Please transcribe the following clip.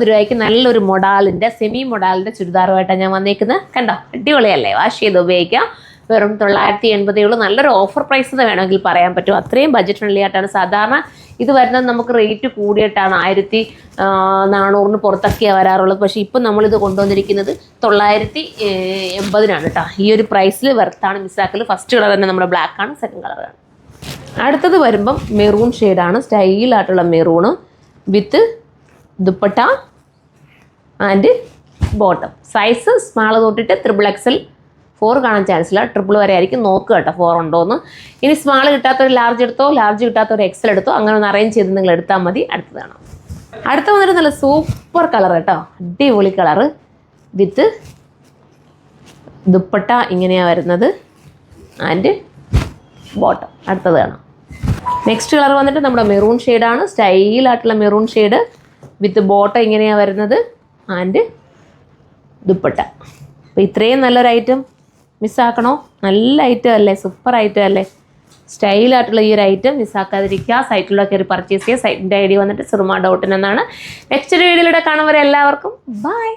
രൂപയ്ക്ക് നല്ലൊരു മൊഡാലിൻ്റെ സെമി മൊഡാലിൻ്റെ ചുരിദാറുമായിട്ടാണ് ഞാൻ വന്നേക്കുന്നത്. കണ്ടോ, അടിപൊളിയല്ലേ? വാഷ് ചെയ്ത് ഉപയോഗിക്കാം. വെറും 980 നല്ലൊരു ഓഫർ പ്രൈസ് എന്ന് വേണമെങ്കിൽ പറയാൻ പറ്റും. അത്രയും ബഡ്ജറ്റ് ഫ്രണ്ട്ലി ആയിട്ടാണ്. സാധാരണ ഇത് വരുന്നത് നമുക്ക് റേറ്റ് കൂടിയിട്ടാണ് 1400 പുറത്തൊക്കെയാണ് വരാറുള്ളത്. പക്ഷേ ഇപ്പം നമ്മളിത് കൊണ്ടുവന്നിരിക്കുന്നത് 980 കേട്ടോ. ഈ ഒരു പ്രൈസിൽ വെർത്താണ്, മിസ്സാക്കൽ. ഫസ്റ്റ് കളർ തന്നെ നമ്മുടെ ബ്ലാക്കാണ്, സെക്കൻഡ് കളറാണ്. അടുത്തത് വരുമ്പം മെറൂൺ ഷെയ്ഡാണ്, സ്റ്റൈലായിട്ടുള്ള maroon with dupatta and bottom. Size small തൊട്ടിട്ട് XXL 4 കാണാൻ ചാൻസ് ഇല്ല, ട്രിപ്പിൾ വരെ ആയിരിക്കും. നോക്കുക കേട്ടോ 4 ഉണ്ടോയെന്ന്. ഇനി സ്മാൾ കിട്ടാത്തൊരു ലാർജ് എടുത്തോ, ലാർജ് കിട്ടാത്തൊരു XL എടുത്തോ, അങ്ങനെ ഒന്ന് അറേഞ്ച് ചെയ്ത് നിങ്ങൾ എടുത്താൽ മതി. അടുത്തതാണ്. അടുത്ത വന്നിട്ട് നല്ല സൂപ്പർ കളർ കേട്ടോ, അടിപൊളി കളറ് വിത്ത് ദുപ്പട്ട ഇങ്ങനെയാണ് വരുന്നത് ആൻഡ് ബോട്ടം. അടുത്തത് കാണാം. നെക്സ്റ്റ് കളർ വന്നിട്ട് നമ്മുടെ മെറൂൺ ഷെയ്ഡാണ്, സ്റ്റൈലായിട്ടുള്ള മെറൂൺ ഷെയ്ഡ് വിത്ത് ബോട്ടം ഇങ്ങനെയാണ് വരുന്നത് ആൻഡ് ദുപ്പട്ട. അപ്പോൾ ഇത്രയും നല്ലൊരു ഐറ്റം മിസ്സാക്കണോ? നല്ല ഐറ്റം അല്ലേ, സൂപ്പർ ഐറ്റം അല്ലേ? സ്റ്റൈലായിട്ടുള്ള ഈ ഒരു ഐറ്റം മിസ്സാക്കാതിരിക്കുക. സൈറ്റിലൂടെ കയറി പർച്ചേസ് ചെയ്യുക. സൈറ്റിൻ്റെ ID വന്നിട്ട് surma.in എന്നാണ്. നെക്സ്റ്റ് വീഡിയോയിലൂടെ കാണുമ്പോൾ എല്ലാവർക്കും ബൈ.